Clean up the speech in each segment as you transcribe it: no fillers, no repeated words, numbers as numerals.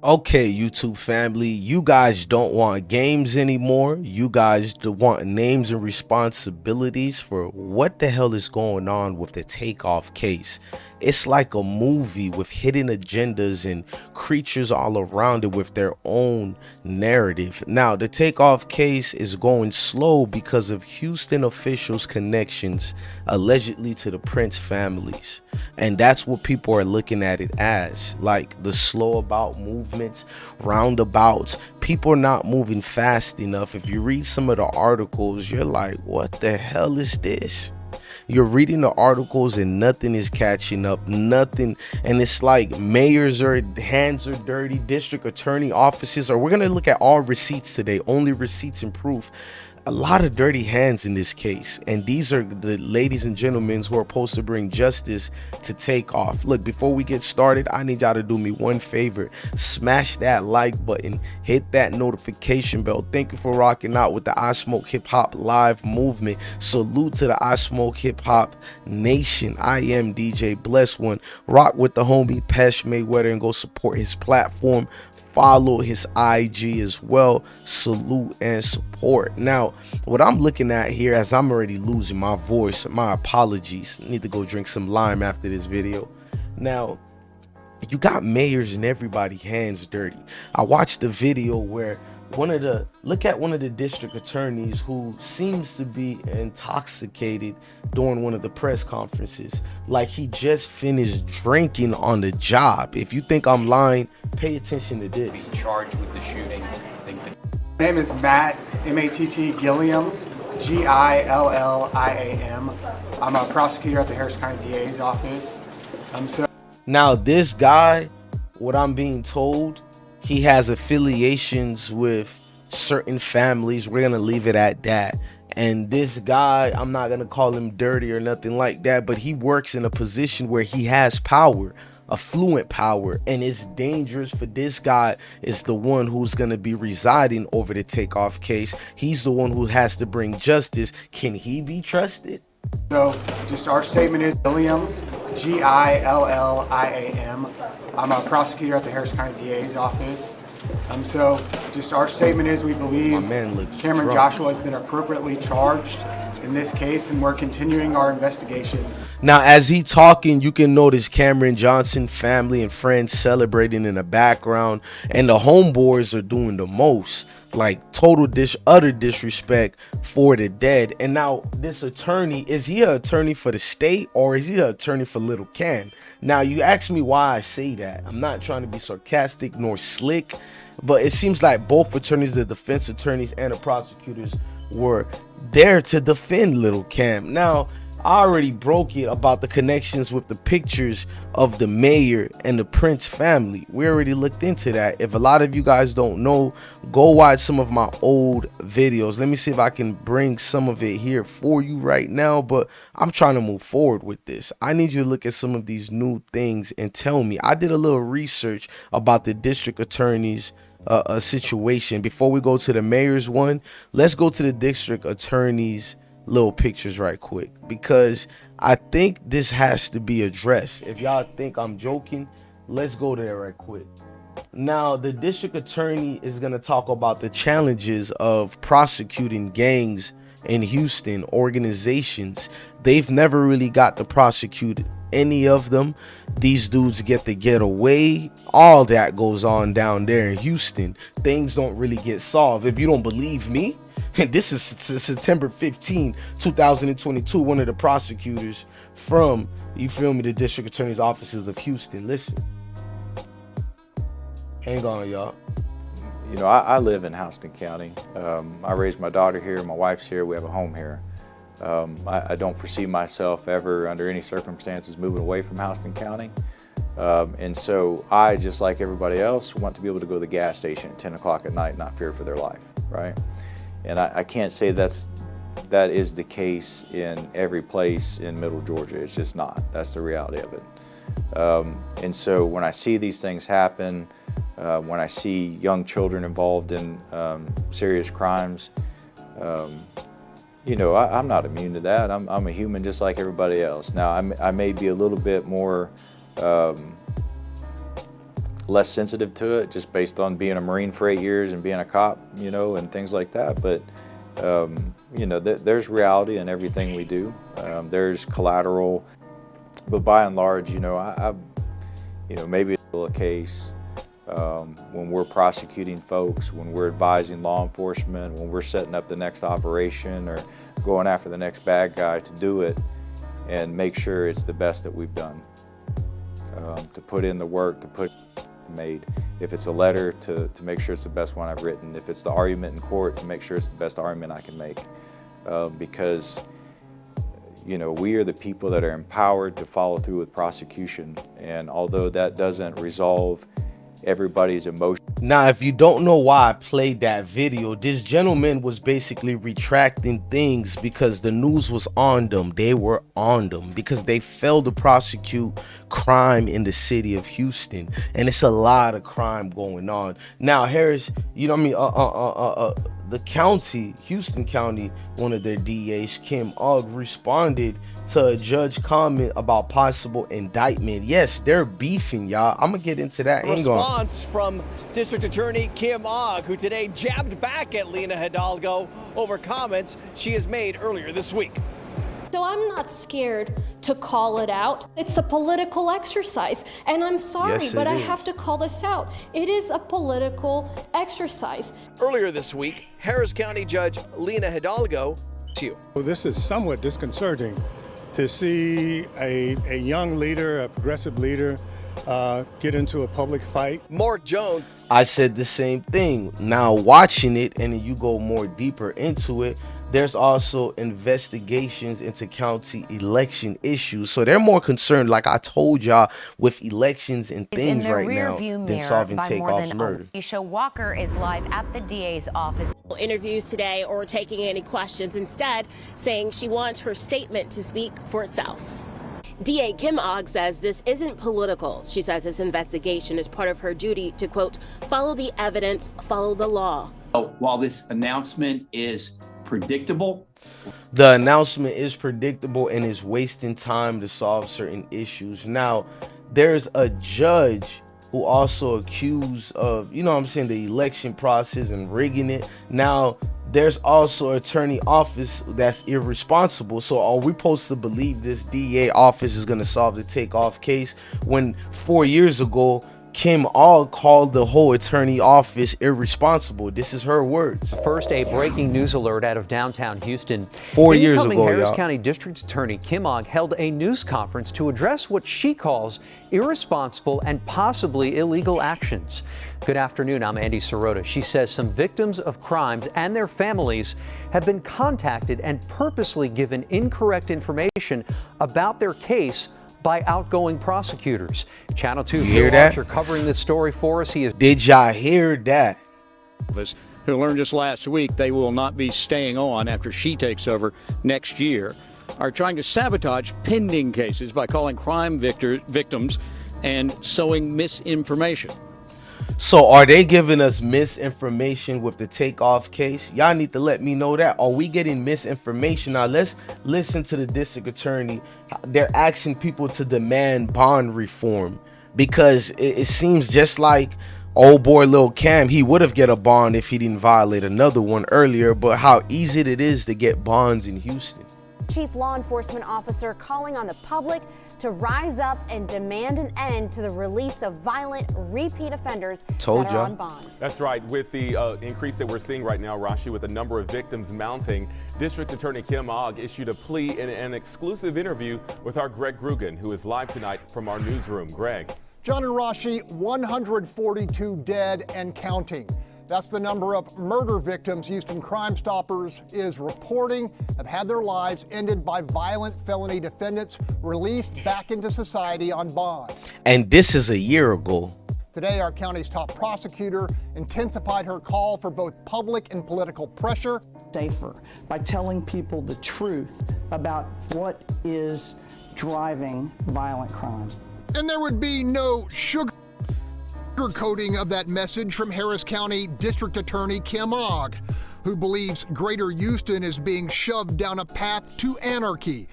Okay, YouTube family, you guys don't want games anymore. You guys want names and responsibilities for what the hell is going on with the Takeoff case. It's like a movie with hidden agendas and creatures all around it with their own narrative. Now, the Takeoff case is going slow because of Houston officials' connections allegedly to the Prince families. And that's what people are looking at it as, like the slow about movements, roundabouts. People are not moving fast enough. If you read some of the articles, you're like, what the hell is this? You're reading the articles and nothing is catching up, nothing. And it's like mayors are hands are dirty, district attorney offices, or we're going to look at all receipts today, only receipts and proof. A lot of dirty hands in this case, and these are the ladies and gentlemen who are supposed to bring justice to Takeoff. Look, before we get started, I need y'all to do me one favor: smash that like button, hit that notification bell. Thank you for rocking out with the I Smoke Hip Hop live movement. Salute to the I Smoke Hip Hop nation. I am DJ Bless One. Rock with the homie Pesh Mayweather and go support his platform. Follow his IG as well. Salute and support. Now, what I'm looking at here, as I'm already losing my voice, my apologies. Need to go drink some lime after this video. Now, you got mayors and everybody hands dirty. I watched the video where look at one of the district attorneys who seems to be intoxicated during one of the press conferences, like he just finished drinking on the job. If you think I'm lying, pay attention to this. Being charged with the shooting. My name is Matt, M-A-T-T, Gilliam, G-I-L-L-I-A-M. I'm a prosecutor at the Harris County DA's office. Now, this guy, what I'm being told, he has affiliations with certain families. We're going to leave it at that. And this guy, I'm not going to call him dirty or nothing like that, but he works in a position where he has power, affluent power, and it's dangerous for this guy. Is the one who's going to be residing over the Takeoff case. He's the one who has to bring justice. Can he be trusted? So just our statement is Gilliam, G-I-L-L-I-A-M. I'm a prosecutor at the Harris County DA's office. So just our statement is we believe Cameron drunk. Joshua has been appropriately charged in this case, and we're continuing our investigation. Now, as he talking, you can notice Cameron Johnson family and friends celebrating in the background, and the homeboys are doing the most, like total utter disrespect for the dead. And now this attorney, is he an attorney for the state or is he an attorney for Little Cam? Now, you ask me why I say that. I'm not trying to be sarcastic nor slick, but it seems like both attorneys, the defense attorneys and the prosecutors, were there to defend Little Cam. Now, I already broke it about the connections with the pictures of the mayor and the Prince family. We already looked into that. If a lot of you guys don't know, go watch some of my old videos. Let me see if I can bring some of it here for you right now, but I'm trying to move forward with this. I need you to look at some of these new things and tell me. I did a little research about the district attorney's a situation. Before we go to the mayor's one, let's go to the district attorney's little pictures right quick, because I think this has to be addressed. If y'all think I'm joking, let's go there right quick. Now, the district attorney is going to talk about the challenges of prosecuting gangs in Houston, organizations. They've never really got to prosecute any of them. These dudes get to get away. All that goes on down there in Houston. Things don't really get solved. If you don't believe me, and this is September 15, 2022, one of the prosecutors from, you feel me, the district attorney's offices of Houston. Listen. Hang on, y'all. You know, I live in Houston County. I raised my daughter here, my wife's here, we have a home here. I don't foresee myself ever, under any circumstances, moving away from Houston County. And so I, just like everybody else, want to be able to go to the gas station at 10 o'clock at night and not fear for their life, right? And I can't say that is the case in every place in Middle Georgia. It's just not. That's the reality of it. And so when I see these things happen, when I see young children involved in serious crimes, you know, I'm not immune to that. I'm a human just like everybody else. Now, I may be a little bit more less sensitive to it just based on being a Marine for 8 years and being a cop, you know, and things like that. But, you know, there's reality in everything we do. There's collateral, but by and large, you know, you know, maybe it's still a case when we're prosecuting folks, when we're advising law enforcement, when we're setting up the next operation or going after the next bad guy, to do it and make sure it's the best that we've done. To put in the work, to put made. If it's a letter, to make sure it's the best one I've written. If it's the argument in court, to make sure it's the best argument I can make. Because, you know, we are the people that are empowered to follow through with prosecution. And although that doesn't resolve everybody's emotion. Now, if you don't know why I played that video, this gentleman was basically retracting things because the news was on them. They were on them because they failed to prosecute crime in the city of Houston. And it's a lot of crime going on. Now, Harris, you know what I mean? The county, Houston County, one of their DAs, Kim Ogg, responded to a judge comment about possible indictment. Yes, they're beefing, y'all. I'm gonna get into that. Response from District Attorney Kim Ogg, who today jabbed back at Lina Hidalgo over comments she has made earlier this week. So I'm not scared to call it out. It's a political exercise, and I'm sorry, yes, but I is. have to call this out. It is a political exercise. Earlier this week, Harris County Judge Lina Hidalgo, Well, this is somewhat disconcerting to see a young leader, a progressive leader, get into a public fight. Mark Jones. I said the same thing. Now watching it, and then you go more deeper into it, there's also investigations into county election issues. So they're more concerned, like I told y'all, with elections and things right now than solving Takeoff's murder. Alicia Walker is live at the DA's office. Interviews today or taking any questions, instead saying she wants her statement to speak for itself. DA Kim Ogg says this isn't political. She says this investigation is part of her duty to, quote, follow the evidence, follow the law. While this announcement is predictable, the announcement is predictable and is wasting time to solve certain issues. Now, there's a judge who also accused of, you know what I'm saying, the election process and rigging it. Now, there's also attorney office that's irresponsible. So are we supposed to believe this DA office is going to solve the Takeoff case when 4 years ago, Kim Ogg called the whole attorney office irresponsible? This is her words. First, a breaking news alert out of downtown Houston. 4 years ago, Harris County District Attorney Kim Ogg held a news conference to address what she calls irresponsible and possibly illegal actions. Good afternoon, I'm Andy Sirota. She says some victims of crimes and their families have been contacted and purposely given incorrect information about their case by outgoing prosecutors. Channel 2 hear that? Watcher covering this story for us. Did y'all hear that? Who learned just last week they will not be staying on after she takes over next year, are trying to sabotage pending cases by calling crime victims and sowing misinformation. So are they giving us misinformation with the Takeoff case? Y'all need to let me know that. Are we getting misinformation? Now let's listen to the district attorney. They're asking people to demand bond reform because it seems just like old boy Lil Cam, he would have get a bond if he didn't violate another one earlier. But how easy it is to get bonds in Houston. Chief law enforcement officer calling on the public to rise up and demand an end to the release of violent repeat offenders that are on bond. That's right. With the increase that we're seeing right now, Rashi, with the number of victims mounting, District Attorney Kim Ogg issued a plea in an exclusive interview with our Greg Grugan, who is live tonight from our newsroom. Greg. John and Rashi, 142 dead and counting. That's the number of murder victims Houston Crime Stoppers is reporting have had their lives ended by violent felony defendants released back into society on bond. And this is a year ago. Today, our county's top prosecutor intensified her call for both public and political pressure. Safer by telling people the truth about what is driving violent crime. And there would be no sugarcoating of that message from Harris County District Attorney Kim Ogg, who believes Greater Houston is being shoved down a path to anarchy.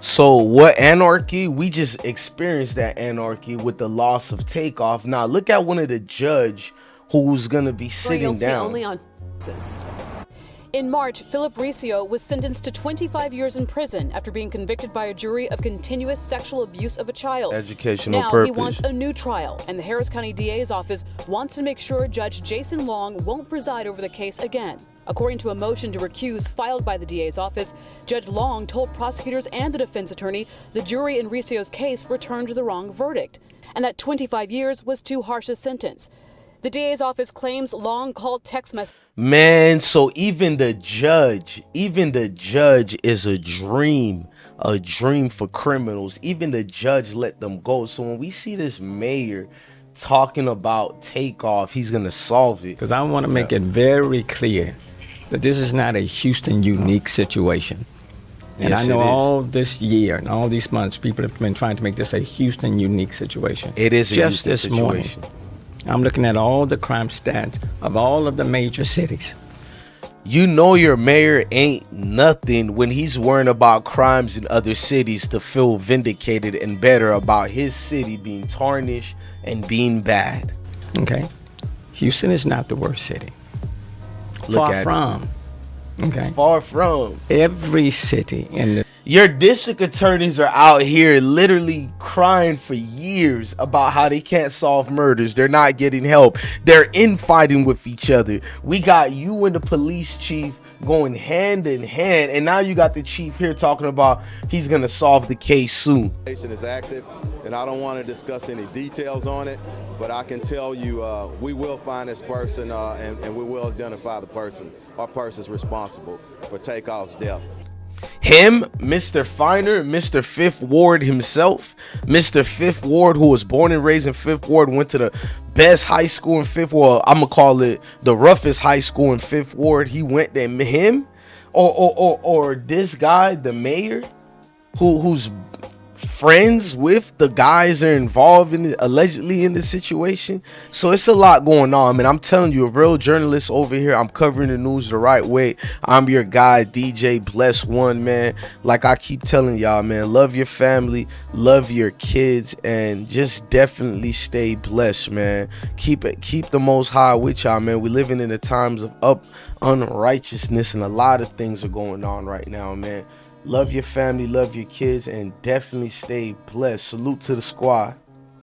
So what anarchy? We just experienced that anarchy with the loss of Takeoff. Now look at one of the judge who's gonna be sitting down. Only on In March, Philip Riccio was sentenced to 25 years in prison after being convicted by a jury of continuous sexual abuse of a child. Educational now purpose. He wants a new trial, and the Harris County DA's office wants to make sure Judge Jason Long won't preside over the case again. According to a motion to recuse filed by the DA's office, Judge Long told prosecutors and the defense attorney the jury in Riccio's case returned the wrong verdict, and that 25 years was too harsh a sentence. The DA's office claims Long called text messages. Man, so even the judge is a dream for criminals. Even the judge let them go. So when we see this mayor talking about Takeoff, he's gonna solve it. Because I want to make it very clear that this is not a Houston unique situation. And Yes, I know it is. all this year and all these months, people have been trying to make this a Houston unique situation. It is a Just Houston this situation. morning, I'm looking at all the crime stats of all of the major cities. You know your mayor ain't nothing when he's worrying about crimes in other cities to feel vindicated and better about his city being tarnished and being bad. Okay? Houston is not the worst city. Look Far at from. Okay? Far from. Every city in the Your district attorneys are out here literally crying for years about how they can't solve murders. They're not getting help. They're infighting with each other. We got you and the police chief going hand in hand, and now you got the chief here talking about he's gonna solve the case soon. Is active, and I don't want to discuss any details on it, but I can tell you we will find this person and we will identify the person or persons responsible for Takeoff's death. Him, Mr. Finer, Mr. Fifth Ward himself, Mr. Fifth Ward, who was born and raised in Fifth Ward, went to the best high school in Fifth Ward. I'm gonna call it the roughest high school in Fifth Ward. He went there. Him, or this guy, the mayor, who's friends with the guys that are involved in allegedly in the situation. So it's a lot going on, man. I'm telling you, a real journalist over here. I'm covering the news the right way. I'm your guy, DJ Bless One, man. Like I keep telling y'all, man, love your family, love your kids, and just definitely stay blessed, man. Keep the Most High with y'all, man. We living in the times of unrighteousness, and a lot of things are going on right now, man. Love your family, love your kids, and definitely stay blessed. Salute to the squad.